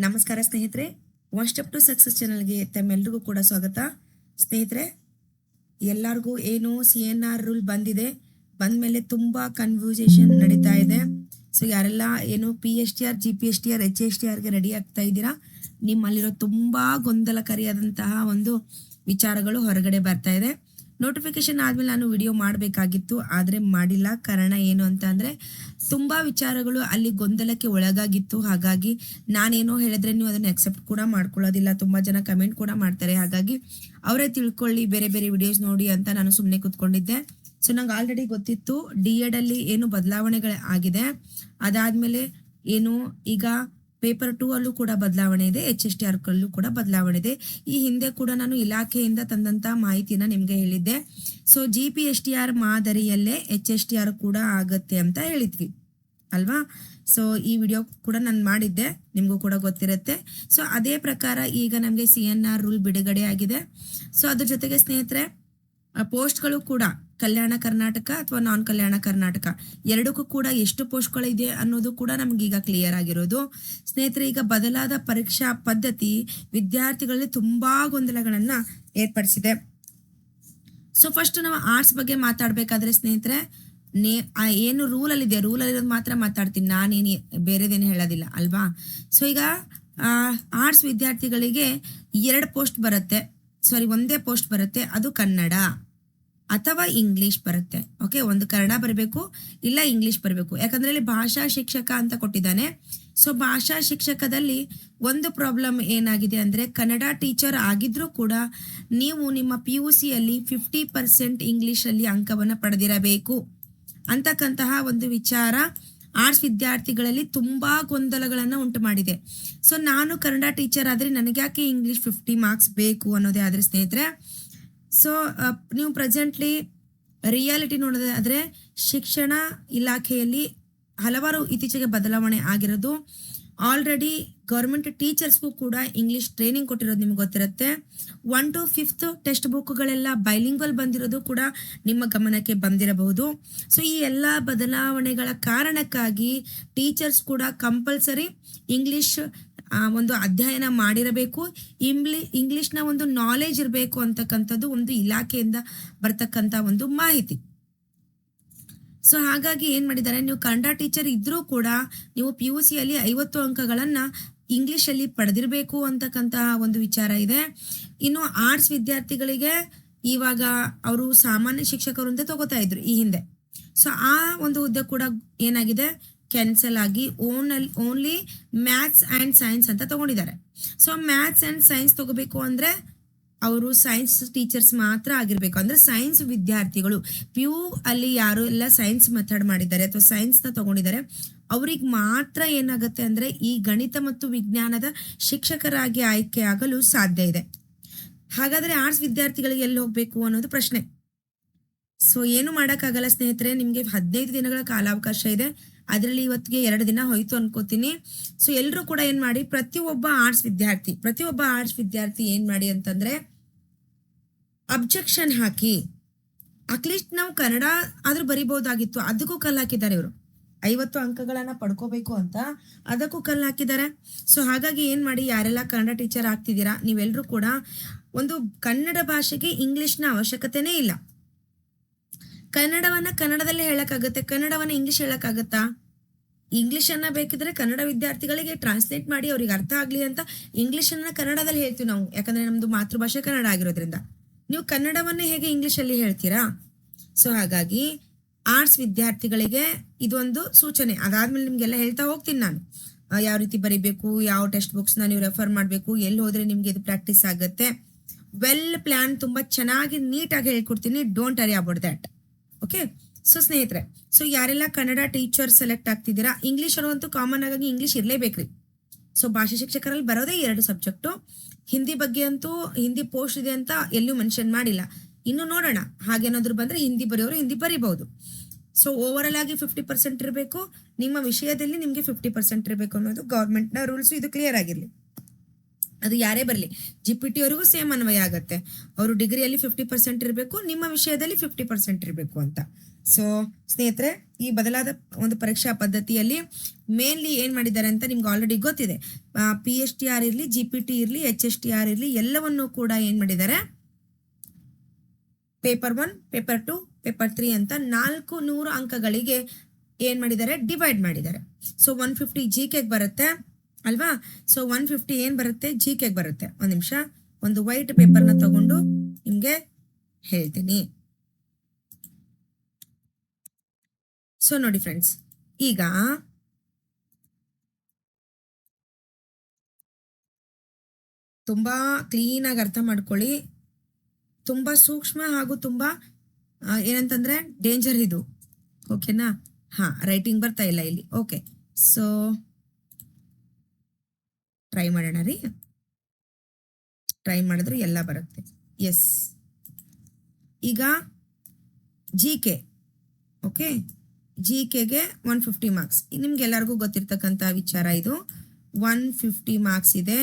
ನಮಸ್ಕಾರ ಸ್ನೇಹಿತರೆ, one step to success ಚಾನಲ್ಗೆ ತಮ್ಮೆಲ್ರಿಗೂ ಕೂಡ ಸ್ವಾಗತ. ಸ್ನೇಹಿತರೆ, ಎಲ್ಲರಿಗೂ ಏನು CNR ರೂಲ್ ಬಂದಿದೆ, ಬಂದಮೇಲೆ ತುಂಬ ಕನ್ಫ್ಯೂಸೇಷನ್ ನಡೀತಾ ಇದೆ. ಸೊ ಯಾರೆಲ್ಲ ಏನು PSTR GPSTR HSTRಗೆ ರೆಡಿ ಆಗ್ತಾ ಇದ್ದೀರಾ, ನಿಮ್ಮಲ್ಲಿರೋ ತುಂಬ ಗೊಂದಲಕಾರಿಯಾದಂತಹ ಒಂದು ವಿಚಾರಗಳು ಹೊರಗಡೆ ಬರ್ತಾ ಇದೆ. ನೋಟಿಫಿಕೇಶನ್ ಆದಮೇಲೆ ನಾನು ವಿಡಿಯೋ ಮಾಡಬೇಕಾಗಿತ್ತು, ಆದರೆ ಮಾಡಿಲ್ಲ. ಕಾರಣ ಏನು ಅಂತ ಅಂದರೆ ತುಂಬ ವಿಚಾರಗಳು ಅಲ್ಲಿ ಗೊಂದಲಕ್ಕೆ ಒಳಗಾಗಿತ್ತು. ಹಾಗಾಗಿ ನಾನೇನೋ ಹೇಳಿದ್ರೆ ನೀವು ಅದನ್ನು ಅಕ್ಸೆಪ್ಟ್ ಕೂಡ ಮಾಡ್ಕೊಳ್ಳೋದಿಲ್ಲ. ತುಂಬ ಜನ ಕಮೆಂಟ್ ಕೂಡ ಮಾಡ್ತಾರೆ. ಹಾಗಾಗಿ ಅವರೇ ತಿಳ್ಕೊಳ್ಳಿ, ಬೇರೆ ಬೇರೆ ವಿಡಿಯೋಸ್ ನೋಡಿ ಅಂತ ನಾನು ಸುಮ್ಮನೆ ಕೂತ್ಕೊಂಡಿದ್ದೆ. ಸೊ ನಂಗೆ ಆಲ್ರೆಡಿ ಗೊತ್ತಿತ್ತು D.Ed ಅಲ್ಲಿ ಏನು ಬದಲಾವಣೆಗಳು ಆಗಿದೆ. ಅದಾದಮೇಲೆ ಏನು ಈಗ ಪೇಪರ್ 2 ಅಲ್ಲೂ ಕೂಡ ಬದಲಾವಣೆ ಇದೆ, HSTR ಕಲ್ಲೂ ಕೂಡ ಬದಲಾವಣೆ ಇದೆ. ಈ ಹಿಂದೆ ಕೂಡ ನಾನು ಇಲಾಖೆಯಿಂದ ತಂದಂಥ ಮಾಹಿತಿನ ನಿಮಗೆ ಹೇಳಿದ್ದೆ. ಸೊ GPSTR ಮಾದರಿಯಲ್ಲೇ HSTR ಕೂಡ ಆಗುತ್ತೆ ಅಂತ ಹೇಳಿದ್ವಿ ಅಲ್ವಾ. ಸೊ ಈ ವಿಡಿಯೋ ಕೂಡ ನಾನು ಮಾಡಿದ್ದೆ, ನಿಮಗೂ ಕೂಡ ಗೊತ್ತಿರುತ್ತೆ. ಸೊ ಅದೇ ಪ್ರಕಾರ ಈಗ ನಮಗೆ CNR ರೂಲ್ ಬಿಡುಗಡೆ ಆಗಿದೆ. ಸೊ ಅದ್ರ ಜೊತೆಗೆ ಸ್ನೇಹಿತರೆ, ಪೋಸ್ಟ್ಗಳು ಕೂಡ ಕಲ್ಯಾಣ ಕರ್ನಾಟಕ ಅಥವಾ ನಾನ್ ಕಲ್ಯಾಣ ಕರ್ನಾಟಕ ಎರಡಕ್ಕೂ ಕೂಡ ಎಷ್ಟು ಪೋಸ್ಟ್ಗಳಿದೆ ಅನ್ನೋದು ಕೂಡ ನಮಗೀಗ ಕ್ಲಿಯರ್ ಆಗಿರೋದು. ಸ್ನೇಹಿತರೆ, ಈಗ ಬದಲಾದ ಪರೀಕ್ಷಾ ಪದ್ಧತಿ ವಿದ್ಯಾರ್ಥಿಗಳಲ್ಲಿ ತುಂಬಾ ಗೊಂದಲಗಳನ್ನು ಏರ್ಪಡಿಸಿದೆ. ಸೊ ಫಸ್ಟ್ ನಾವು ಆರ್ಟ್ಸ್ ಬಗ್ಗೆ ಮಾತಾಡಬೇಕಾದ್ರೆ ಸ್ನೇಹಿತರೆ, ಏನು ರೂಲಲ್ಲಿದೆ, ರೂಲಲ್ಲಿರೋದು ಮಾತ್ರ ಮಾತಾಡ್ತೀನಿ, ನಾನೇನು ಬೇರೆದೇನು ಹೇಳೋದಿಲ್ಲ ಅಲ್ವಾ. ಸೊ ಈಗ ಆರ್ಟ್ಸ್ ವಿದ್ಯಾರ್ಥಿಗಳಿಗೆ 2 ಪೋಸ್ಟ್ ಬರುತ್ತೆ, ಒಂದೇ ಪೋಸ್ಟ್ ಬರುತ್ತೆ. ಅದು ಕನ್ನಡ ಅಥವಾ ಇಂಗ್ಲಿಷ್ ಬರುತ್ತೆ. ಓಕೆ, ಒಂದು ಕನ್ನಡ ಬರಬೇಕು, ಇಲ್ಲ ಇಂಗ್ಲಿಷ್ ಬರಬೇಕು. ಯಾಕಂದ್ರೆ ಇಲ್ಲಿ ಭಾಷಾ ಶಿಕ್ಷಕ ಅಂತ ಕೊಟ್ಟಿದ್ದಾನೆ. ಸೊ ಭಾಷಾ ಶಿಕ್ಷಕದಲ್ಲಿ ಒಂದು ಪ್ರಾಬ್ಲಮ್ ಏನಾಗಿದೆ ಅಂದ್ರೆ, ಕನ್ನಡ ಟೀಚರ್ ಆಗಿದ್ರೂ ಕೂಡ ನೀವು ನಿಮ್ಮ PUC ಯಲ್ಲಿ 50% ಇಂಗ್ಲಿಷಲ್ಲಿ ಅಂಕವನ್ನು ಪಡೆದಿರಬೇಕು ಅಂತಕ್ಕಂತಹ ಒಂದು ವಿಚಾರ ಆರ್ಟ್ಸ್ ವಿದ್ಯಾರ್ಥಿಗಳಲ್ಲಿ ತುಂಬಾ ಗೊಂದಲಗಳನ್ನು ಉಂಟು ಮಾಡಿದೆ. ಸೊ ನಾನು ಕನ್ನಡ ಟೀಚರ್ ಆದರೆ ನನಗೆ ಯಾಕೆ ಇಂಗ್ಲಿಷ್ 50 ಮಾರ್ಕ್ಸ್ ಬೇಕು ಅನ್ನೋದೇ ಆದರೆ ಸ್ನೇಹಿತರೆ, ಸೊ ನೀವು ಪ್ರೆಸೆಂಟ್ಲಿ ರಿಯಾಲಿಟಿ ನೋಡೋದಾದ್ರೆ ಶಿಕ್ಷಣ ಇಲಾಖೆಯಲ್ಲಿ ಹಲವಾರು ಇತ್ತೀಚೆಗೆ ಬದಲಾವಣೆ ಆಗಿರೋದು. ಆಲ್ರೆಡಿ ಗೌರ್ಮೆಂಟ್ ಟೀಚರ್ಸ್ಗೂ ಕೂಡ ಇಂಗ್ಲಿಷ್ ಟ್ರೈನಿಂಗ್ ಕೊಟ್ಟಿರೋದು ನಿಮ್ಗೆ ಗೊತ್ತಿರುತ್ತೆ. 1 to 5th ಟೆಕ್ಸ್ಟ್ ಬುಕ್ಗಳೆಲ್ಲ ಬೈಲಿಂಗ್ವಲ್ ಬಂದಿರೋದು ಕೂಡ ನಿಮ್ಮ ಗಮನಕ್ಕೆ ಬಂದಿರಬಹುದು. ಸೊ ಈ ಎಲ್ಲ ಬದಲಾವಣೆಗಳ ಕಾರಣಕ್ಕಾಗಿ ಟೀಚರ್ಸ್ ಕೂಡ ಕಂಪಲ್ಸರಿ ಇಂಗ್ಲಿಷ್ ಒಂದು ಅಧ್ಯಯನ ಮಾಡಿರಬೇಕು, ಇಂಗ್ಲಿಷ್ನ ಒಂದು ನಾಲೆಜ್ ಇರಬೇಕು ಅಂತಕ್ಕಂಥದ್ದು ಒಂದು ಇಲಾಖೆಯಿಂದ ಬರ್ತಕ್ಕಂಥ ಒಂದು ಮಾಹಿತಿ. ಸೊ ಹಾಗಾಗಿ ಏನ್ ಮಾಡಿದ್ದಾರೆ, ನೀವು ಕನ್ನಡ ಟೀಚರ್ ಇದ್ರೂ ಕೂಡ ನೀವು PUC ಯಲ್ಲಿ 50 ಅಂಕಗಳನ್ನ ಇಂಗ್ಲಿಷಲ್ಲಿ ಪಡೆದಿರಬೇಕು ಅಂತಕ್ಕಂತಹ ಒಂದು ವಿಚಾರ ಇದೆ. ಇನ್ನು ಆರ್ಟ್ಸ್ ವಿದ್ಯಾರ್ಥಿಗಳಿಗೆ ಇವಾಗ ಅವರು ಸಾಮಾನ್ಯ ಶಿಕ್ಷಕರು ಅಂತ ತಗೋತಾ ಇದ್ರು ಈ ಹಿಂದೆ. ಸೊ ಆ ಒಂದು ಹುದ್ದೆ ಕೂಡ ಏನಾಗಿದೆ, ಕ್ಯಾನ್ಸಲ್ ಆಗಿ ಓನ್ಲಿ ಮ್ಯಾಥ್ಸ್ ಆ್ಯಂಡ್ ಸೈನ್ಸ್ ಅಂತ ತಗೊಂಡಿದ್ದಾರೆ. ಸೊ ಮ್ಯಾಥ್ಸ್ ಆ್ಯಂಡ್ ಸೈನ್ಸ್ ತಗೋಬೇಕು ಅಂದರೆ ಅವರು ಸೈನ್ಸ್ ಟೀಚರ್ಸ್ ಮಾತ್ರ ಆಗಿರಬೇಕು. ಅಂದರೆ ಸೈನ್ಸ್ ವಿದ್ಯಾರ್ಥಿಗಳು PU ಅಲ್ಲಿ ಯಾರು ಎಲ್ಲ ಸೈನ್ಸ್ ಮೆಥಡ್ ಮಾಡಿದ್ದಾರೆ ಅಥವಾ ಸೈನ್ಸ್ನ ತಗೊಂಡಿದ್ದಾರೆ ಅವ್ರಿಗೆ ಮಾತ್ರ ಏನಾಗುತ್ತೆ ಅಂದರೆ ಈ ಗಣಿತ ಮತ್ತು ವಿಜ್ಞಾನದ ಶಿಕ್ಷಕರಾಗಿ ಆಯ್ಕೆ ಆಗಲು ಸಾಧ್ಯ ಇದೆ. ಹಾಗಾದರೆ ಆರ್ಟ್ಸ್ ವಿದ್ಯಾರ್ಥಿಗಳಿಗೆ ಎಲ್ಲಿ ಹೋಗಬೇಕು ಅನ್ನೋದು ಪ್ರಶ್ನೆ. ಸೊ ಏನು ಮಾಡೋಕ್ಕಾಗಲ್ಲ ಸ್ನೇಹಿತರೆ, ನಿಮಗೆ 15 ದಿನಗಳ ಕಾಲಾವಕಾಶ ಇದೆ. ಅದರಲ್ಲಿ ಇವತ್ತಿಗೆ 2 ದಿನ ಹೋಯ್ತು ಅನ್ಕೋತೀನಿ. ಸೊ ಎಲ್ಲರೂ ಕೂಡ ಏನ್ ಮಾಡಿ, ಪ್ರತಿಯೊಬ್ಬ ಆರ್ಟ್ಸ್ ವಿದ್ಯಾರ್ಥಿ ಏನ್ ಮಾಡಿ ಅಂತಂದ್ರೆ ಅಬ್ಜೆಕ್ಷನ್ ಹಾಕಿ. ಅಟ್ಲೀಸ್ಟ್ ನಾವು ಕನ್ನಡ ಆದ್ರೂ ಬರಿಬಹುದಾಗಿತ್ತು, ಅದಕ್ಕೂ ಕಲ್ಲು ಹಾಕಿದ್ದಾರೆ ಇವರು. 50 ಅಂಕಗಳನ್ನ ಪಡ್ಕೋಬೇಕು ಅಂತ ಅದಕ್ಕೂ ಕಲ್ಲು ಹಾಕಿದ್ದಾರೆ. ಸೊ ಹಾಗಾಗಿ ಏನ್ ಮಾಡಿ, ಯಾರೆಲ್ಲ ಕನ್ನಡ ಟೀಚರ್ ಆಗ್ತಿದ್ದೀರಾ ನೀವೆಲ್ಲರೂ ಕೂಡ ಒಂದು ಕನ್ನಡ ಭಾಷೆಗೆ ಇಂಗ್ಲಿಷ್ನ ಅವಶ್ಯಕತೆನೇ ಇಲ್ಲ. ಕನ್ನಡವನ್ನ ಕನ್ನಡದಲ್ಲೇ ಹೇಳಕ್ಕಾಗತ್ತೆ, ಕನ್ನಡವನ್ನ ಇಂಗ್ಲಿಷ್ ಹೇಳಕ್ಕಾಗತ್ತಾ? ಇಂಗ್ಲಿಷ್ ಅನ್ನ ಬೇಕಿದ್ರೆ ಕನ್ನಡ ವಿದ್ಯಾರ್ಥಿಗಳಿಗೆ ಟ್ರಾನ್ಸ್ಲೇಟ್ ಮಾಡಿ ಅವ್ರಿಗೆ ಅರ್ಥ ಆಗ್ಲಿ ಅಂತ ಇಂಗ್ಲಿಷ್ ಅನ್ನ ಕನ್ನಡದಲ್ಲಿ ಹೇಳ್ತೀವಿ ನಾವು, ಯಾಕಂದ್ರೆ ನಮ್ದು ಮಾತೃಭಾಷೆ ಕನ್ನಡ ಆಗಿರೋದ್ರಿಂದ. ನೀವು ಕನ್ನಡವನ್ನೇ ಹೇಗೆ ಇಂಗ್ಲಿಷ್ ಅಲ್ಲಿ ಹೇಳ್ತೀರಾ? ಸೊ ಹಾಗಾಗಿ ಆರ್ಟ್ಸ್ ವಿದ್ಯಾರ್ಥಿಗಳಿಗೆ ಇದೊಂದು ಸೂಚನೆ. ಅದಾದ್ಮೇಲೆ ನಿಮ್ಗೆಲ್ಲ ಹೇಳ್ತಾ ಹೋಗ್ತೀನಿ ನಾನು, ಯಾವ ರೀತಿ ಬರಿಬೇಕು, ಯಾವ ಟೆಕ್ಸ್ಟ್ ಬುಕ್ಸ್ ನೀವು ರೆಫರ್ ಮಾಡಬೇಕು, ಎಲ್ಲಿ ಹೋದ್ರೆ ನಿಮ್ಗೆ ಇದು ಪ್ರಾಕ್ಟೀಸ್ ಆಗುತ್ತೆ. ವೆಲ್ ಪ್ಲಾನ್, ತುಂಬಾ ಚೆನ್ನಾಗಿ ನೀಟಾಗಿ ಹೇಳ್ಕೊಡ್ತೀನಿ. Don't worry about that. Okay. So ಸ್ನೇಹಿತರೆ, ಸೊ ಯಾರೆಲ್ಲ ಕನ್ನಡ ಟೀಚರ್ ಸೆಲೆಕ್ಟ್ ಆಗ್ತಿದ್ದೀರಾ, ಇಂಗ್ಲಿಷ್ ಅನ್ನೋಂತೂ ಕಾಮನ್ ಆಗಿ ಇಂಗ್ಲಿಷ್ ಇರಲೇಬೇಕ್ರಿ. ಸೊ ಭಾಷಾ ಶಿಕ್ಷಕರಲ್ಲಿ ಬರೋದೇ 2 ಸಬ್ಜೆಕ್ಟು. ಹಿಂದಿ ಬಗ್ಗೆ ಅಂತೂ ಹಿಂದಿ ಪೋಸ್ಟ್ ಇದೆ ಅಂತ ಎಲ್ಲೂ ಮೆನ್ಷನ್ ಮಾಡಿಲ್ಲ. ಇನ್ನು ನೋಡೋಣ, ಹಾಗೇನಾದ್ರು ಬಂದ್ರೆ ಹಿಂದಿ ಬರೆಯೋರು ಹಿಂದಿ ಬರೀಬಹುದು. ಸೊ ಓವರ್ ಆಗಿ 50% ಇರಬೇಕು, ನಿಮ್ಮ ವಿಷಯದಲ್ಲಿ ನಿಮ್ಗೆ 50% ಇರಬೇಕು ಅನ್ನೋದು ಗೌರ್ಮೆಂಟ್ನ ರೂಲ್ಸ್. ಇದು ಕ್ಲಿಯರ್ ಆಗಿರ್ಲಿ, ಅದು ಯಾರೇ ಬರಲಿ. GPT ಅವರಿಗೂ ಸೇಮ್ ಅನ್ವಯ ಆಗತ್ತೆ. ಅವರು ಡಿಗ್ರಿಯಲ್ಲಿ 50% ಇರಬೇಕು, ನಿಮ್ಮ ವಿಷಯದಲ್ಲಿ 50% ಇರಬೇಕು ಅಂತ. ಸೊ ಸ್ನೇಹಿತರೆ, ಈ ಬದಲಾದ ಒಂದು ಪರೀಕ್ಷಾ ಪದ್ಧತಿಯಲ್ಲಿ ಮೇನ್ಲಿ ಏನು ಮಾಡಿದ್ದಾರೆ ಅಂತ ನಿಮ್ಗೆ ಆಲ್ರೆಡಿ ಗೊತ್ತಿದೆ. PSTR ಇರಲಿ, GPT ಇರಲಿ, HSTR ಇರಲಿ, ಎಲ್ಲವನ್ನೂ ಕೂಡ ಏನು ಮಾಡಿದ್ದಾರೆ, ಪೇಪರ್ 1, ಪೇಪರ್ 2, ಪೇಪರ್ 3 ಅಂತ 400 ಅಂಕಗಳಿಗೆ ಏನು ಮಾಡಿದ್ದಾರೆ, ಡಿವೈಡ್ ಮಾಡಿದ್ದಾರೆ. ಸೊ 150 GK ಬರುತ್ತೆ ಅಲ್ವಾ. ಸೊ 150 ಏನು ಬರುತ್ತೆ, GK ಬರುತ್ತೆ. ಒಂದು ನಿಮಿಷ, ಒಂದು ವೈಟ್ ಪೇಪರ್ನ ತಗೊಂಡು ನಿಮಗೆ ಹೇಳ್ತೀನಿ. ಸೊ ನೋಡಿ ಫ್ರೆಂಡ್ಸ್, ಈಗ ತುಂಬ ಕ್ಲೀನಾಗಿ ಅರ್ಥ ಮಾಡ್ಕೊಳ್ಳಿ. ತುಂಬ ಸೂಕ್ಷ್ಮ ಹಾಗೂ ತುಂಬ ಏನಂತಂದರೆ ಡೇಂಜರ್ ಇದು. ಓಕೆನಾ? ಹಾಂ, ರೈಟಿಂಗ್ ಬರ್ತಾ ಇಲ್ಲ ಇಲ್ಲಿ. ಓಕೆ, ಸೊ ಟ್ರೈ ಮಾಡೋಣ ರೀ. ಟ್ರೈ ಮಾಡಿದ್ರೆ ಎಲ್ಲ ಬರುತ್ತೆ. ಎಸ್, ಈಗ GK. Okay, GKಗೆ 150 marks. ನಿಮ್ಗೆಲ್ಲರಿಗೂ ಗೊತ್ತಿರ್ತಕ್ಕಂಥ ವಿಚಾರ ಇದು. 150 ಮಾರ್ಕ್ಸ್ ಇದೆ.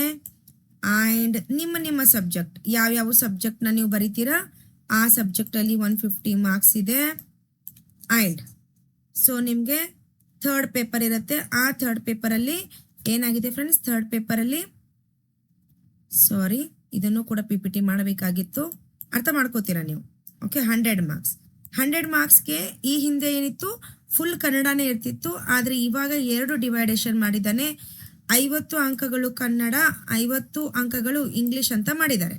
ಆ್ಯಂಡ್ ನಿಮ್ಮ ಸಬ್ಜೆಕ್ಟ್, ಯಾವ್ಯಾವ ಸಬ್ಜೆಕ್ಟ್ನ ನೀವು ಬರಿತೀರಾ ಆ ಸಬ್ಜೆಕ್ಟಲ್ಲಿ 150 ಮಾರ್ಕ್ಸ್ ಇದೆ. ಆ್ಯಂಡ್ ಸೊ ನಿಮಗೆ ಥರ್ಡ್ ಪೇಪರ್ ಇರುತ್ತೆ. ಆ ಥರ್ಡ್ ಪೇಪರಲ್ಲಿ ಏನಾಗಿದೆ ಫ್ರೆಂಡ್ಸ್, ಥರ್ಡ್ ಪೇಪರಲ್ಲಿ ಸಾರಿ, ಇದನ್ನು ಕೂಡ PPT ಮಾಡಬೇಕಾಗಿತ್ತು. ಅರ್ಥ ಮಾಡ್ಕೋತೀರಾ ನೀವು. Okay, 100 marks. 100 ಮಾರ್ಕ್ಸ್ಗೆ ಈ ಹಿಂದೆ ಏನಿತ್ತು, ಫುಲ್ ಕನ್ನಡನೇ ಇರ್ತಿತ್ತು. ಆದರೆ ಇವಾಗ 2 ಡಿವೈಡೇಷನ್ ಮಾಡಿದ್ದಾನೆ. 50 ಅಂಕಗಳು ಕನ್ನಡ, 50 ಅಂಕಗಳು ಇಂಗ್ಲಿಷ್ ಅಂತ ಮಾಡಿದ್ದಾರೆ.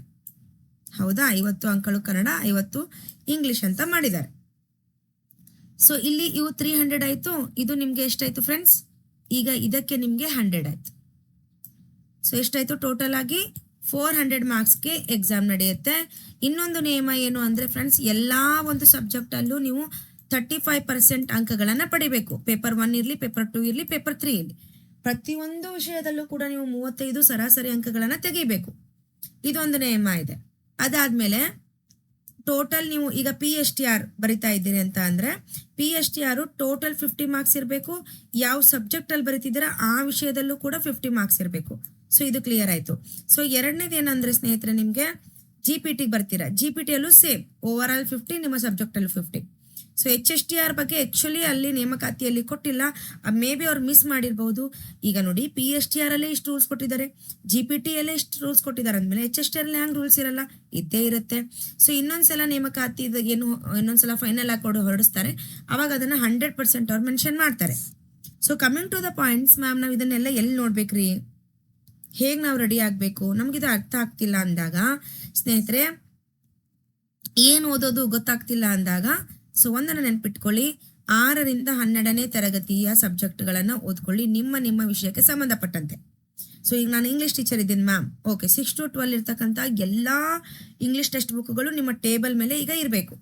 ಹೌದಾ? 50 ಅಂಕಗಳು ಕನ್ನಡ, 50 ಇಂಗ್ಲಿಷ್ ಅಂತ ಮಾಡಿದ್ದಾರೆ. ಸೊ ಇಲ್ಲಿ ಇವು 300 ಆಯಿತು. ಇದು ನಿಮಗೆ ಎಷ್ಟಾಯಿತು ಫ್ರೆಂಡ್ಸ್? ಈಗ ಇದಕ್ಕೆ ನಿಮಗೆ 100 ಆಯಿತು. ಸೊ ಎಷ್ಟಾಯಿತು ಟೋಟಲ್ ಆಗಿ? 400 ಮಾರ್ಕ್ಸ್ಗೆ ಎಕ್ಸಾಮ್ ನಡೆಯುತ್ತೆ. ಇನ್ನೊಂದು ನಿಯಮ ಏನು ಅಂದರೆ ಫ್ರೆಂಡ್ಸ್, ಎಲ್ಲ ಒಂದು ಸಬ್ಜೆಕ್ಟಲ್ಲೂ ನೀವು 35% ಅಂಕಗಳನ್ನು ಪಡಿಬೇಕು. ಪೇಪರ್ 1 ಇರಲಿ, ಪೇಪರ್ 2 ಇರಲಿ, ಪೇಪರ್ 3 ಇರಲಿ, ಪ್ರತಿಯೊಂದು ವಿಷಯದಲ್ಲೂ ಕೂಡ ನೀವು 35 ಸರಾಸರಿ ಅಂಕಗಳನ್ನು ತೆಗಿಬೇಕು. ಇದೊಂದು ನಿಯಮ ಇದೆ. ಅದಾದಮೇಲೆ ಟೋಟಲ್ ನೀವು ಈಗ PSTR ಬರಿತಾ ಇದ್ದೀರಿ ಅಂತ ಅಂದರೆ PSTR ಟೋಟಲ್ 50 ಮಾರ್ಕ್ಸ್ ಇರಬೇಕು. ಯಾವ ಸಬ್ಜೆಕ್ಟಲ್ಲಿ ಬರಿತಿದ್ದೀರಾ ಆ ವಿಷಯದಲ್ಲೂ ಕೂಡ 50 ಮಾರ್ಕ್ಸ್ ಇರಬೇಕು. ಸೊ ಇದು ಕ್ಲಿಯರ್ ಆಯಿತು. ಸೊ ಎರಡನೇದು ಏನಂದರೆ ಸ್ನೇಹಿತರೆ, ನಿಮಗೆ GPTಗೆ ಬರ್ತೀರಾ. GPTಯಲ್ಲೂ ಸೇಮ್ ಓವರ್ ಆಲ್ 50, ನಿಮ್ಮ ಸಬ್ಜೆಕ್ಟಲ್ಲೂ 50. ಸೊ HSTR ಬಗ್ಗೆ ಆ್ಯಕ್ಚುಲಿ ಅಲ್ಲಿ ನೇಮಕಾತಿಯಲ್ಲಿ ಕೊಟ್ಟಿಲ್ಲ. ಮೇ ಬಿ ಅವ್ರು ಮಿಸ್ ಮಾಡಿರ್ಬೋದು. ಈಗ ನೋಡಿ, PSTR ಅಲ್ಲೇ ಇಷ್ಟು ರೂಲ್ಸ್ ಕೊಟ್ಟಿದ್ದಾರೆ, GPTಯಲ್ಲೇ ಇಷ್ಟು ರೂಲ್ಸ್ ಕೊಟ್ಟಿದ್ದಾರೆ ಅಂದಮೇಲೆ HSTR ಅಲ್ಲಿ ಹ್ಯಾಂಗೆ ರೂಲ್ಸ್ ಇರಲ್ಲ? ಇದ್ದೇ ಇರುತ್ತೆ. ಸೊ ಇನ್ನೊಂದ್ಸಲ ನೇಮಕಾತಿ ಏನು ಇನ್ನೊಂದ್ಸಲ ಫೈನಲ್ ಆಗಿ ಹೊರಡಿಸ್ತಾರೆ, ಅವಾಗ ಅದನ್ನು 100% ಅವ್ರು ಮೆನ್ಷನ್ ಮಾಡ್ತಾರೆ. So coming to the points, ma'am ನಾವು ಇದನ್ನೆಲ್ಲ ಎಲ್ಲಿ ನೋಡ್ಬೇಕ್ರಿ, ಹೇಗೆ ನಾವು ರೆಡಿ ಆಗಬೇಕು, ನಮಗಿದು ಅರ್ಥ ಆಗ್ತಿಲ್ಲ ಅಂದಾಗ ಸ್ನೇಹಿತರೆ, ಏನು ಓದೋದು ಗೊತ್ತಾಗ್ತಿಲ್ಲ ಅಂದಾಗ, ಸೊ ಒಂದನ್ನು ನೆನ್ಪಿಟ್ಕೊಳ್ಳಿ, 6ರಿಂದ 12ನೇ ತರಗತಿಯ ಸಬ್ಜೆಕ್ಟ್ಗಳನ್ನು ಓದ್ಕೊಳ್ಳಿ ನಿಮ್ಮ ವಿಷಯಕ್ಕೆ ಸಂಬಂಧಪಟ್ಟಂತೆ. ಸೊ ಈಗ ನಾನು ಇಂಗ್ಲೀಷ್ ಟೀಚರ್ ಇದ್ದೀನಿ ಮ್ಯಾಮ್. ಓಕೆ, 6 to 12 ಇರ್ತಕ್ಕಂಥ ಎಲ್ಲ ಇಂಗ್ಲೀಷ್ ಟೆಕ್ಸ್ಟ್ ಬುಕ್ಗಳು ನಿಮ್ಮ ಟೇಬಲ್ ಮೇಲೆ ಈಗ ಇರಬೇಕು.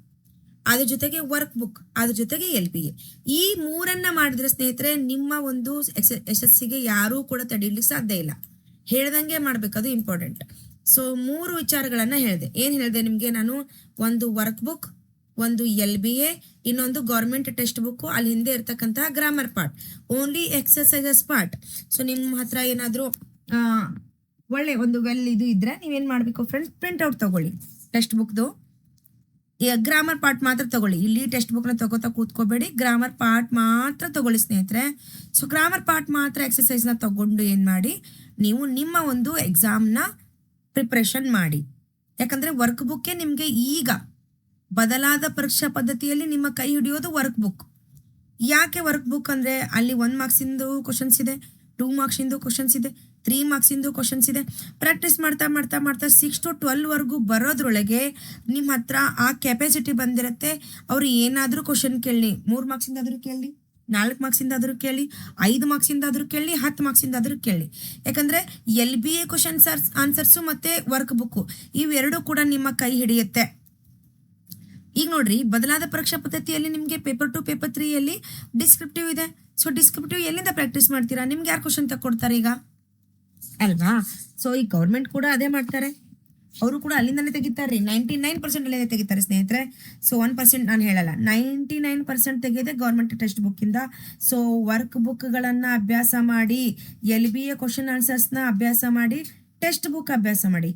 ಅದ್ರ ಜೊತೆಗೆ ವರ್ಕ್ ಬುಕ್, ಅದ್ರ ಜೊತೆಗೆ LPA. ಈ ಮೂರನ್ನ ಮಾಡಿದ್ರೆ ಸ್ನೇಹಿತರೆ, ನಿಮ್ಮ ಒಂದು ಯಶಸ್ಸಿಗೆ ಯಾರೂ ಕೂಡ ತಡೀಲಿಕ್ಕೆ ಸಾಧ್ಯ ಇಲ್ಲ. ಹೇಳ್ದಂಗೆ ಮಾಡ್ಬೇಕು, ಅದು ಇಂಪಾರ್ಟೆಂಟ್. ಸೊ 3 ವಿಚಾರಗಳನ್ನ ಹೇಳಿದೆ. ಏನು ಹೇಳಿದೆ ನಿಮಗೆ ನಾನು? ಒಂದು ವರ್ಕ್ ಬುಕ್, ಒಂದು LBA, ಇನ್ನೊಂದು ಗೌರ್ಮೆಂಟ್ ಟೆಕ್ಸ್ಟ್ ಬುಕ್, ಅಲ್ಲಿ ಹಿಂದೆ ಇರ್ತಕ್ಕಂತಹ grammar part, only exercises part. So ನಿಮ್ಮ ಹತ್ರ ಏನಾದರೂ ಒಳ್ಳೆ ಒಂದು ಇದು ಇದ್ರೆ ನೀವೇನು ಮಾಡಬೇಕು ಫ್ರೆಂಡ್ಸ್, ಪ್ರಿಂಟ್ಔಟ್ ತಗೊಳ್ಳಿ ಟೆಕ್ಸ್ಟ್ ಬುಕ್ದು. ಗ್ರಾಮರ್ ಪಾರ್ಟ್ ಮಾತ್ರ ತಗೊಳ್ಳಿ. ಇಲ್ಲಿ ಟೆಕ್ಸ್ಟ್ ಬುಕ್ನ ತಗೋತಾ ಕೂತ್ಕೋಬೇಡಿ, ಗ್ರಾಮರ್ ಪಾರ್ಟ್ ಮಾತ್ರ ತಗೊಳ್ಳಿ ಸ್ನೇಹಿತರೆ. ಸೊ ಗ್ರಾಮರ್ ಪಾರ್ಟ್ ಮಾತ್ರ ಎಕ್ಸರ್ಸೈಸ್ನ ತಗೊಂಡು ಏನು ಮಾಡಿ, ನೀವು ನಿಮ್ಮ ಒಂದು ಎಕ್ಸಾಮ್ನ ಪ್ರಿಪ್ರೇಷನ್ ಮಾಡಿ. ಯಾಕಂದರೆ ವರ್ಕ್ ಬುಕ್ಕೇ ನಿಮಗೆ ಈಗ ಬದಲಾದ ಪರೀಕ್ಷಾ ಪದ್ಧತಿಯಲ್ಲಿ ನಿಮ್ಮ ಕೈ ಹಿಡಿಯೋದು ವರ್ಕ್ ಬುಕ್. ಯಾಕೆ ವರ್ಕ್ ಬುಕ್ ಅಂದರೆ, ಅಲ್ಲಿ 1 ಮಾರ್ಕ್ಸಿಂದು ಕ್ವಶನ್ಸ್ ಇದೆ, 2 ಮಾರ್ಕ್ಸಿಂದು ಕ್ವಶನ್ಸ್ ಇದೆ, 3 ಮಾರ್ಕ್ಸಿಂದು ಕ್ವಶನ್ಸ್ ಇದೆ. ಪ್ರಾಕ್ಟೀಸ್ ಮಾಡ್ತಾ ಮಾಡ್ತಾ ಮಾಡ್ತಾ 6 to 12ವರೆಗೂ ಬರೋದ್ರೊಳಗೆ ನಿಮ್ಮ ಹತ್ರ ಆ ಕೆಪಾಸಿಟಿ ಬಂದಿರುತ್ತೆ. ಅವರು ಏನಾದರೂ ಕ್ವಶನ್ ಕೇಳಿ, 3 ಮಾರ್ಕ್ಸಿಂದಾದರೂ ಕೇಳಿ, 4 ಮಾರ್ಕ್ಸಿಂದಾದರೂ ಕೇಳಿ, 5 ಮಾರ್ಕ್ಸಿಂದಾದರೂ ಕೇಳಿ, 10 ಮಾರ್ಕ್ಸಿಂದಾದರೂ ಕೇಳಿ. ಯಾಕಂದರೆ LBA ಕ್ವಶನ್ಸ್ ಆನ್ಸರ್ಸು ಮತ್ತು ವರ್ಕ್ ಬುಕ್ಕು ಇವೆರಡೂ ಕೂಡ ನಿಮ್ಮ ಕೈ ಹಿಡಿಯುತ್ತೆ. ಈಗ ನೋಡ್ರಿ, ಬದಲಾದ ಪರೀಕ್ಷಾ ಪದ್ಧತಿಯಲ್ಲಿ ನಿಮಗೆ ಪೇಪರ್ 2, ಪೇಪರ್ 3ಯಲ್ಲಿ ಡಿಸ್ಕ್ರಿಪ್ಟಿವ್ ಇದೆ. ಸೊ ಡಿಸ್ಕ್ರಿಪ್ಟಿವ್ ಎಲ್ಲಿಂದ ಪ್ರಾಕ್ಟೀಸ್ ಮಾಡ್ತೀರಾ? ನಿಮ್ಗೆ ಯಾರು ಕ್ವಶನ್ ತಗೊಡ್ತಾರೆ ಈಗ ಅಲ್ವಾ? ಸೊ ಈ ಗೌರ್ಮೆಂಟ್ ಕೂಡ ಅದೇ ಮಾಡ್ತಾರೆ. ಅವರು ಕೂಡ ಅಲ್ಲಿಂದನೇ ತೆಗಿತಾರೆ. 99% ಅಲ್ಲಿಂದ ತೆಗಿತಾರೆ ಸ್ನೇಹಿತರೆ. ಸೊ 1% ನಾನು ಹೇಳಲ್ಲ, 99% ತೆಗೆದೇ ಗೌರ್ಮೆಂಟ್ ಟೆಕ್ಸ್ಟ್ ಬುಕ್ಕಿಂದ. ಸೊ ವರ್ಕ್ ಬುಕ್ಗಳನ್ನು ಅಭ್ಯಾಸ ಮಾಡಿ, LBA ಕ್ವಶನ್ ಆನ್ಸರ್ಸ್ನ ಅಭ್ಯಾಸ ಮಾಡಿ, ಟೆಕ್ಸ್ಟ್ ಬುಕ್ ಅಭ್ಯಾಸ ಮಾಡಿ.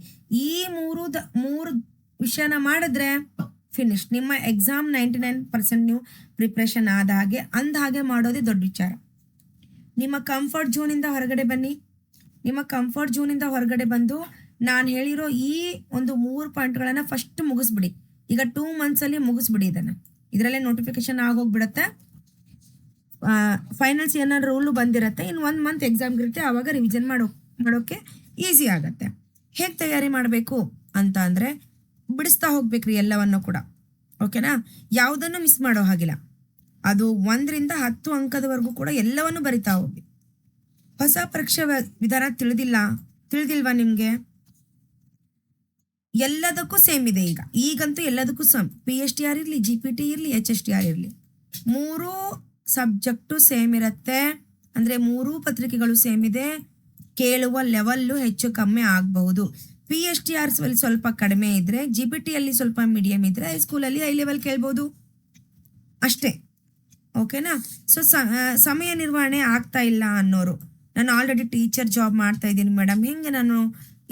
ಈ ಮೂರು ವಿಷಯನ ಮಾಡಿದ್ರೆ ಫಿನಿಶ್. ನಿಮ್ಮ ಎಕ್ಸಾಮ್ 99% ನೀವು ಪ್ರಿಪ್ರೇಷನ್ ಆದ ಹಾಗೆ ಅಂದ ಹಾಗೆ ಮಾಡೋದೇ ದೊಡ್ಡ ವಿಚಾರ. ನಿಮ್ಮ ಕಂಫರ್ಟ್ ಝೋನಿಂದ ಹೊರಗಡೆ ಬನ್ನಿ. ನಿಮ್ಮ ಕಂಫರ್ಟ್ ಝೋನಿಂದ ಹೊರಗಡೆ ಬಂದು ನಾನು ಹೇಳಿರೋ ಈ ಒಂದು 3 ಪಾಯಿಂಟ್ಗಳನ್ನು ಫಸ್ಟ್ ಮುಗಿಸ್ಬಿಡಿ. ಈಗ 2 ಮಂತ್ಸಲ್ಲಿ ಮುಗಿಸ್ಬಿಡಿ ಇದನ್ನು. ಇದರಲ್ಲೇ ನೋಟಿಫಿಕೇಶನ್ ಆಗೋಗ್ಬಿಡುತ್ತೆ. ಫೈನಲ್ಸ್ ಏನಾದ್ರು ರೂಲು ಬಂದಿರುತ್ತೆ. ಇನ್ನು 1 ಮಂತ್ ಎಕ್ಸಾಮ್ಗೆ ಇರುತ್ತೆ, ಆವಾಗ ರಿವಿಷನ್ ಮಾಡೋಕ್ಕೆ ಈಸಿ ಆಗುತ್ತೆ. ಹೇಗೆ ತಯಾರಿ ಮಾಡಬೇಕು ಅಂತ ಅಂದರೆ ಬಿಡಿಸ್ತಾ ಹೋಗ್ಬೇಕ್ರಿ ಎಲ್ಲವನ್ನು ಕೂಡ. ಓಕೆನಾ? ಯಾವುದನ್ನು ಮಿಸ್ ಮಾಡೋ ಹಾಗಿಲ್ಲ. ಅದು 1ರಿಂದ 10 ಅಂಕದವರೆಗೂ ಕೂಡ ಎಲ್ಲವನ್ನು ಬರಿತಾ ಹೋಗಿ. ಹೊಸ ಪರೀಕ್ಷೆ ವಿಧಾನ ತಿಳಿದಿಲ್ವಾ ನಿಮಗೆ? ಎಲ್ಲದಕ್ಕೂ ಸೇಮ್ ಇದೆ. ಈಗಂತೂ ಎಲ್ಲದಕ್ಕೂ ಸೇಮ್. PSTR ಇರಲಿ, GPT ಇರಲಿ, HSTR ಇರಲಿ, 3 ಸಬ್ಜೆಕ್ಟು ಸೇಮ್ ಇರುತ್ತೆ. ಅಂದರೆ 3 ಪತ್ರಿಕೆಗಳು ಸೇಮ್ ಇದೆ. ಕೇಳುವ ಲೆವೆಲ್ಲು ಹೆಚ್ಚು ಕಮ್ಮಿ ಆಗಬಹುದು. PSTR ಸ್ವಲ್ಪ ಕಡಿಮೆ ಇದ್ರೆ, GPTಯಲ್ಲಿ ಸ್ವಲ್ಪ ಮೀಡಿಯಂ ಇದ್ರೆ, ಹೈಸ್ಕೂಲಲ್ಲಿ ಹೈ ಲೆವೆಲ್ ಕೇಳ್ಬೋದು ಅಷ್ಟೇ. ಓಕೆನಾ? ಸೊ ಸಮಯ ನಿರ್ವಹಣೆ ಆಗ್ತಾ ಇಲ್ಲ ಅನ್ನೋರು, ನಾನು ಆಲ್ರೆಡಿ ಟೀಚರ್ ಜಾಬ್ ಮಾಡ್ತಾ ಇದ್ದೀನಿ ಮೇಡಮ್, ಹೆಂಗೆ ನಾನು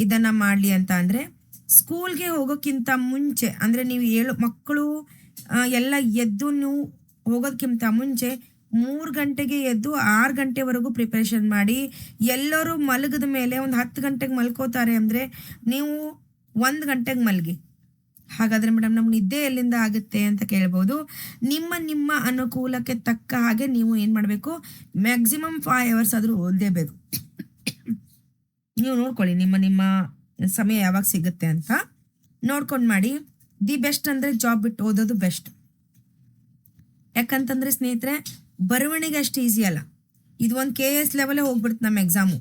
ಇದನ್ನು ಮಾಡಲಿ ಅಂತ ಅಂದರೆ, ಸ್ಕೂಲ್ಗೆ ಹೋಗೋಕ್ಕಿಂತ ಮುಂಚೆ, ಅಂದರೆ ನೀವು ಮಕ್ಕಳು ಎಲ್ಲ ಎದ್ದು ನೀವು ಹೋಗೋದಕ್ಕಿಂತ ಮುಂಚೆ 3 ಗಂಟೆಗೆ ಎದ್ದು 6 ಗಂಟೆವರೆಗೂ ಪ್ರಿಪ್ರೇಷನ್ ಮಾಡಿ. ಎಲ್ಲರೂ ಮಲಗಿದ ಮೇಲೆ ಒಂದು 10 ಗಂಟೆಗೆ ಮಲ್ಕೋತಾರೆ ಅಂದರೆ ನೀವು 1 ಗಂಟೆಗೆ ಮಲಗಿ. ಹಾಗಾದರೆ ಮೇಡಮ್ ನಮ್ಗೆ ನಿದ್ದೆ ಎಲ್ಲಿಂದ ಆಗುತ್ತೆ ಅಂತ ಕೇಳ್ಬೋದು. ನಿಮ್ಮ ಅನುಕೂಲಕ್ಕೆ ತಕ್ಕ ಹಾಗೆ ನೀವು ಏನು ಮಾಡಬೇಕು, ಮ್ಯಾಕ್ಸಿಮಮ್ 5 hours ಆದರೂ ಓದಲೇಬೇಕು. ನೀವು ನೋಡ್ಕೊಳ್ಳಿ ನಿಮ್ಮ ಸಮಯ ಯಾವಾಗ ಸಿಗುತ್ತೆ ಅಂತ ನೋಡ್ಕೊಂಡು ಮಾಡಿ. ದಿ ಬೆಸ್ಟ್ ಅಂದರೆ ಜಾಬ್ ಬಿಟ್ಟು ಓದೋದು ಬೆಸ್ಟ್. ಯಾಕಂತಂದರೆ ಸ್ನೇಹಿತರೆ, ಬರವಣಿಗೆ ಅಷ್ಟು ಈಸಿ ಅಲ್ಲ. ಇದು ಒಂದು KS ಲೆವೆಲೇ ಹೋಗ್ಬಿಡುತ್ತೆ ನಮ್ಮ ಎಕ್ಸಾಮು.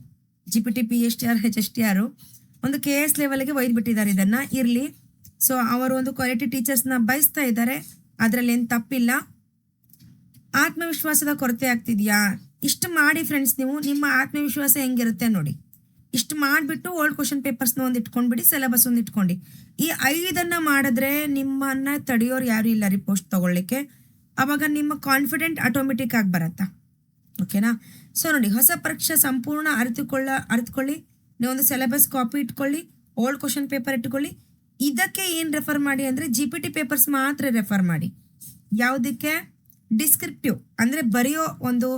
GPT, PSTR, HSTR ಒಂದು KS ಲೆವೆಲ್ಗೆ ಒಯ್ದುಬಿಟ್ಟಿದ್ದಾರೆ. ಇದನ್ನು ಇರಲಿ. ಸೊ ಅವರು ಒಂದು ಕ್ವಾಲಿಟಿ ಟೀಚರ್ಸ್ನ ಬಯಸ್ತಾ ಇದ್ದಾರೆ, ಅದರಲ್ಲಿ ಏನು ತಪ್ಪಿಲ್ಲ. ಆತ್ಮವಿಶ್ವಾಸದ ಕೊರತೆ ಆಗ್ತಿದೆಯಾ? ಇಷ್ಟು ಮಾಡಿ ಫ್ರೆಂಡ್ಸ್, ನೀವು ನಿಮ್ಮ ಆತ್ಮವಿಶ್ವಾಸ ಹೆಂಗಿರುತ್ತೆ ನೋಡಿ. ಇಷ್ಟು ಮಾಡಿಬಿಟ್ಟು ಓಲ್ಡ್ ಕ್ವಶನ್ ಪೇಪರ್ಸ್ನ ಒಂದು ಇಟ್ಕೊಂಡ್ಬಿಡಿ, ಸಿಲೆಬಸ್ ಒಂದು ಇಟ್ಕೊಂಡು. ಈ 5 ಮಾಡಿದ್ರೆ ನಿಮ್ಮನ್ನು ತಡೆಯೋರು ಯಾರು ಇಲ್ಲ ರೀ ಪೋಸ್ಟ್ ತೊಗೊಳ್ಳಿಕ್ಕೆ. ಆವಾಗ ನಿಮ್ಮ ಕಾನ್ಫಿಡೆಂಟ್ ಆಟೋಮೆಟಿಕ್ ಆಗಿ ಬರತ್ತಾ? ಓಕೆನಾ? ಸೊ ನೋಡಿ, ಹೊಸ ಪರೀಕ್ಷೆ ಸಂಪೂರ್ಣ ಅರಿತುಕೊಳ್ಳಿ. ನೀವೊಂದು ಸಿಲೆಬಸ್ ಕಾಪಿ ಇಟ್ಕೊಳ್ಳಿ, ಓಲ್ಡ್ ಕ್ವಶನ್ ಪೇಪರ್ ಇಟ್ಕೊಳ್ಳಿ. ಇದಕ್ಕೆ ಏನು ರೆಫರ್ ಮಾಡಿ ಅಂದರೆ GPT ಪೇಪರ್ಸ್ ಮಾತ್ರ ರೆಫರ್ ಮಾಡಿ. ಯಾವುದಕ್ಕೆ? ಡಿಸ್ಕ್ರಿಪ್ಟಿವ್ ಅಂದರೆ ಬರೆಯೋ ಒಂದು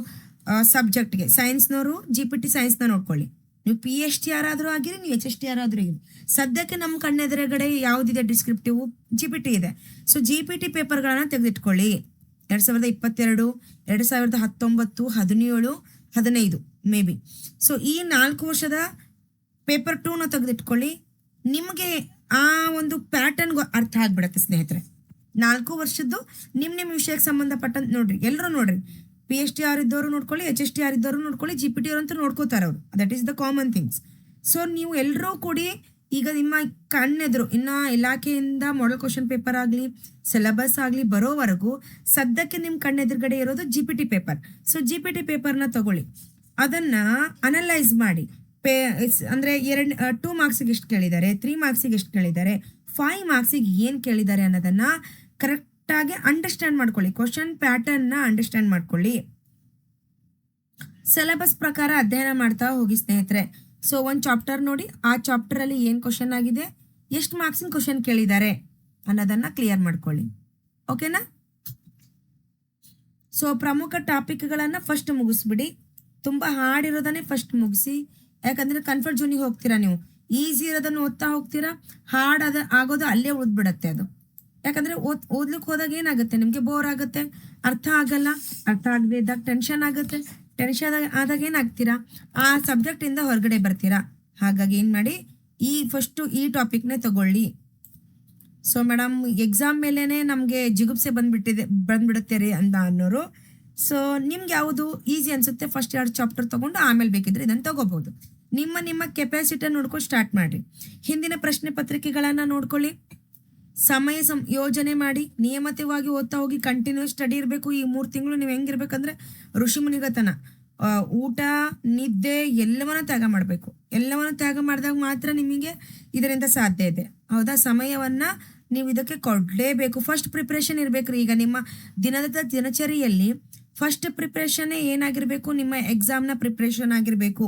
ಸಬ್ಜೆಕ್ಟ್ಗೆ. ಸೈನ್ಸ್ನವರು GPT ಸೈನ್ಸ್ನ ನೋಡ್ಕೊಳ್ಳಿ. ನೀವು PSTR ಆದರೂ ಆಗಿರಿ, ನೀವು HSTR ಆದರೂ ಆಗಿರಿ. ಸದ್ಯಕ್ಕೆ ನಮ್ಮ ಕಣ್ಣೆದುರುಗಡೆ ಯಾವುದಿದೆ? ಡಿಸ್ಕ್ರಿಪ್ಟಿವ್ GPT ಇದೆ. ಸೊ GPT ಪೇಪರ್ಗಳನ್ನು ತೆಗೆದಿಟ್ಕೊಳ್ಳಿ. 2022, 2019, 17, 15 ಮೇ ಬಿ. ಸೊ ಈ 4 ವರ್ಷದ ಪೇಪರ್ 2ನ ತೆಗೆದಿಟ್ಕೊಳ್ಳಿ. ನಿಮಗೆ ಆ ಒಂದು ಪ್ಯಾಟರ್ನ್ ಅರ್ಥ ಆಗ್ಬಿಡತ್ತೆ ಸ್ನೇಹಿತರೆ. 4 ವರ್ಷದ್ದು ನಿಮ್ಮ ವಿಷಯಕ್ಕೆ ಸಂಬಂಧಪಟ್ಟಂತ ನೋಡ್ರಿ, ಎಲ್ಲರೂ ನೋಡ್ರಿ. PSTR ಇದ್ದವರು ನೋಡ್ಕೊಳ್ಳಿ, HSTR ಇದ್ದವರು ನೋಡ್ಕೊಳ್ಳಿ, GPT ಅವರಂತೂ ನೋಡ್ಕೋತಾರೆ ಅವರು. That is the common things. So ನೀವು ಎಲ್ಲರೂ ಕೂಡಿ ಈಗ ನಿಮ್ಮ ಕಣ್ಣೆದುರು ಇನ್ನು ಇಲಾಖೆಯಿಂದ ಮಾಡೆಲ್ ಕ್ವಶನ್ ಪೇಪರ್ ಆಗಲಿ, ಸಿಲೆಬಸ್ ಆಗಲಿ ಬರೋವರೆಗೂ ಸದ್ಯಕ್ಕೆ ನಿಮ್ಮ ಕಣ್ಣೆದುರುಗಡೆ ಇರೋದು GPT ಪೇಪರ್. ಸೊ GPT ಪೇಪರ್ನ ತಗೊಳ್ಳಿ, ಅದನ್ನು ಅನಲೈಸ್ ಮಾಡಿ. ಅಂದರೆ 2 ಮಾರ್ಕ್ಸಿಗೆ ಎಷ್ಟು ಕೇಳಿದ್ದಾರೆ, 3 ಮಾರ್ಕ್ಸಿಗೆ ಎಷ್ಟು ಕೇಳಿದ್ದಾರೆ, 5 ಮಾರ್ಕ್ಸಿಗೆ ಏನು ಕೇಳಿದ್ದಾರೆ ಅನ್ನೋದನ್ನು ಕರೆಕ್ಟಾಗಿ ಅಂಡರ್ಸ್ಟ್ಯಾಂಡ್ ಮಾಡ್ಕೊಳ್ಳಿ. ಕ್ವಶನ್ ಪ್ಯಾಟರ್ನ್ನ ಅಂಡರ್ಸ್ಟ್ಯಾಂಡ್ ಮಾಡ್ಕೊಳ್ಳಿ. ಸಿಲೆಬಸ್ ಪ್ರಕಾರ ಅಧ್ಯಯನ ಮಾಡ್ತಾ ಹೋಗಿ ಸ್ನೇಹಿತರೆ. ಸೊ ಒಂದು ಚಾಪ್ಟರ್ ನೋಡಿ, ಆ ಚಾಪ್ಟರಲ್ಲಿ ಏನು ಕ್ವಶನ್ ಆಗಿದೆ, ಎಷ್ಟು ಮಾರ್ಕ್ಸಿನ ಕ್ವಶನ್ ಕೇಳಿದ್ದಾರೆ ಅನ್ನೋದನ್ನು ಕ್ಲಿಯರ್ ಮಾಡ್ಕೊಳ್ಳಿ. ಓಕೆನಾ? ಸೊ ಪ್ರಮುಖ ಟಾಪಿಕ್ಗಳನ್ನು ಫಸ್ಟ್ ಮುಗಿಸ್ಬಿಡಿ. ತುಂಬ ಹಾರ್ಡ್ ಫಸ್ಟ್ ಮುಗಿಸಿ. ಯಾಕಂದರೆ ಕಂಫರ್ಟ್ ಝೋನಿಗೆ ಹೋಗ್ತೀರಾ ನೀವು. ಈಸಿ ಇರೋದನ್ನು ಓದ್ತಾ ಹೋಗ್ತೀರಾ, ಹಾರ್ಡ್ ಆಗೋದು ಅಲ್ಲೇ ಉಳಿದ್ಬಿಡತ್ತೆ ಅದು. ಯಾಕಂದರೆ ಓದ್ಲಿಕ್ಕೆ ಹೋದಾಗ ಏನಾಗುತ್ತೆ, ನಿಮಗೆ ಬೋರ್ ಆಗುತ್ತೆ, ಅರ್ಥ ಆಗಲ್ಲ. ಅರ್ಥ ಆಗದೆ ಇದ್ದಾಗ ಟೆನ್ಷನ್ ಆಗುತ್ತೆ. ಟೆನ್ಷನ್ ಆದಾಗ ಏನಾಗ್ತೀರಾ, ಆ ಸಬ್ಜೆಕ್ಟಿಂದ ಹೊರಗಡೆ ಬರ್ತೀರಾ. ಹಾಗಾಗಿ ಏನು ಮಾಡಿ, ಫಸ್ಟು ಈ ಟಾಪಿಕ್ನೇ ತಗೊಳ್ಳಿ. ಸೊ ಮೇಡಮ್ ಎಕ್ಸಾಮ್ ಮೇಲೇ ನಮಗೆ ಜಿಗುಪ್ಸೆ ಬಂದ್ಬಿಡುತ್ತೆ ರೀ ಅಂತ ಅನ್ನೋರು, ಸೊ ನಿಮ್ಗೆ ಯಾವುದು ಈಸಿ ಅನಿಸುತ್ತೆ ಫಸ್ಟ್ 2 ಚಾಪ್ಟರ್ ತೊಗೊಂಡು ಆಮೇಲೆ ಬೇಕಿದ್ರೆ ಇದನ್ನು ತೊಗೋಬೋದು. ನಿಮ್ಮ ಕೆಪಾಸಿಟಿ ನೋಡ್ಕೊಂಡು ಸ್ಟಾರ್ಟ್ ಮಾಡಿರಿ. ಹಿಂದಿನ ಪ್ರಶ್ನೆ ಪತ್ರಿಕೆಗಳನ್ನು ನೋಡ್ಕೊಳ್ಳಿ, ಸಮಯ ಯೋಜನೆ ಮಾಡಿ, ನಿಯಮಿತವಾಗಿ ಓದ್ತಾ ಹೋಗಿ. ಕಂಟಿನ್ಯೂಸ್ ಸ್ಟಡಿ ಇರಬೇಕು. ಈ 3 ತಿಂಗಳು ನೀವು ಹೆಂಗಿರ್ಬೇಕಂದ್ರೆ ಋಷಿಮುನಿಗತನ, ಊಟ, ನಿದ್ದೆ ಎಲ್ಲವನ್ನೂ ತ್ಯಾಗ ಮಾಡಬೇಕು. ಎಲ್ಲವನ್ನು ತ್ಯಾಗ ಮಾಡಿದಾಗ ಮಾತ್ರ ನಿಮಗೆ ಇದರಿಂದ ಸಾಧ್ಯ ಇದೆ. ಹೌದಾ? ಸಮಯವನ್ನು ನೀವು ಇದಕ್ಕೆ ಕೊಡಲೇಬೇಕು. ಫಸ್ಟ್ ಪ್ರಿಪ್ರೇಷನ್ ಇರಬೇಕು ರೀ. ಈಗ ನಿಮ್ಮ ದಿನಚರಿಯಲ್ಲಿ ಫಸ್ಟ್ ಪ್ರಿಪ್ರೇಷನ್ನೇ ಏನಾಗಿರಬೇಕು, ನಿಮ್ಮ ಎಕ್ಸಾಮ್ನ ಪ್ರಿಪ್ರೇಷನ್ ಆಗಿರಬೇಕು.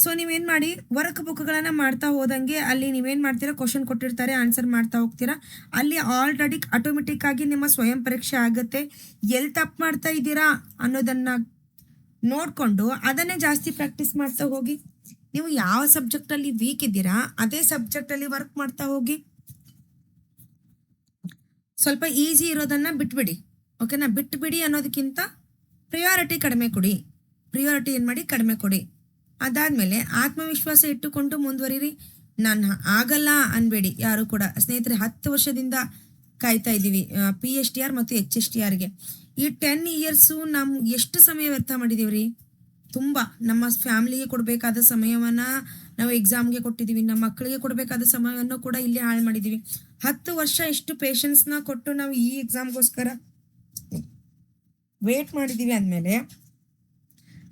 ಸೊ ನೀವೇನು ಮಾಡಿ, ವರ್ಕ್ ಬುಕ್ಗಳನ್ನು ಮಾಡ್ತಾ ಹೋದಂಗೆ ಅಲ್ಲಿ ನೀವೇನು ಮಾಡ್ತೀರಾ, ಕ್ವಶನ್ ಕೊಟ್ಟಿರ್ತಾರೆ, ಆನ್ಸರ್ ಮಾಡ್ತಾ ಹೋಗ್ತೀರಾ. ಅಲ್ಲಿ ಆಲ್ರೆಡಿ ಆಟೋಮೆಟಿಕ್ ಆಗಿ ನಿಮ್ಮ ಸ್ವಯಂ ಪರೀಕ್ಷೆ ಆಗುತ್ತೆ. ಎಲ್ಲಿ ತಪ್ಪು ಮಾಡ್ತಾ ಇದ್ದೀರಾ ಅನ್ನೋದನ್ನು ನೋಡಿಕೊಂಡು ಅದನ್ನೇ ಜಾಸ್ತಿ ಪ್ರಾಕ್ಟೀಸ್ ಮಾಡ್ತಾ ಹೋಗಿ. ನೀವು ಯಾವ ಸಬ್ಜೆಕ್ಟಲ್ಲಿ ವೀಕ್ ಇದ್ದೀರಾ ಅದೇ ಸಬ್ಜೆಕ್ಟಲ್ಲಿ ವರ್ಕ್ ಮಾಡ್ತಾ ಹೋಗಿ. ಸ್ವಲ್ಪ ಈಸಿ ಇರೋದನ್ನು ಬಿಟ್ಬಿಡಿ, ಓಕೆನಾ. ಬಿಟ್ಬಿಡಿ ಅನ್ನೋದಕ್ಕಿಂತ ಪ್ರಿಯಾರಿಟಿ ಕಡಿಮೆ ಕೊಡಿ. ಪ್ರಿಯಾರಿಟಿ ಏನು ಮಾಡಿ, ಕಡಿಮೆ ಕೊಡಿ. ಅದಾದಮೇಲೆ ಆತ್ಮವಿಶ್ವಾಸ ಇಟ್ಟುಕೊಂಡು ಮುಂದುವರಿರಿ. ನಾನು ಆಗಲ್ಲ ಅನ್ಬೇಡಿ ಯಾರು ಕೂಡ. ಸ್ನೇಹಿತರೆ, 10 ವರ್ಷದಿಂದ ಕಾಯ್ತಾ ಇದ್ದೀವಿ PSTR ಮತ್ತು HSTRಗೆ. ಈ 10 ಇಯರ್ಸು ನಾವು ಎಷ್ಟು ಸಮಯ ವ್ಯರ್ಥ ಮಾಡಿದೀವ್ರಿ. ತುಂಬ ನಮ್ಮ ಫ್ಯಾಮಿಲಿಗೆ ಕೊಡಬೇಕಾದ ಸಮಯವನ್ನು ನಾವು ಎಕ್ಸಾಮ್ಗೆ ಕೊಟ್ಟಿದ್ದೀವಿ. ನಮ್ಮ ಮಕ್ಕಳಿಗೆ ಕೊಡಬೇಕಾದ ಸಮಯವನ್ನು ಕೂಡ ಇಲ್ಲೇ ಹಾಳು ಮಾಡಿದ್ದೀವಿ. 10 ವರ್ಷ ಎಷ್ಟು ಪೇಷನ್ಸ್ನ ಕೊಟ್ಟು ನಾವು ಈ ಎಕ್ಸಾಮ್ಗೋಸ್ಕರ ವೇಟ್ ಮಾಡಿದ್ದೀವಿ. ಅಂದಮೇಲೆ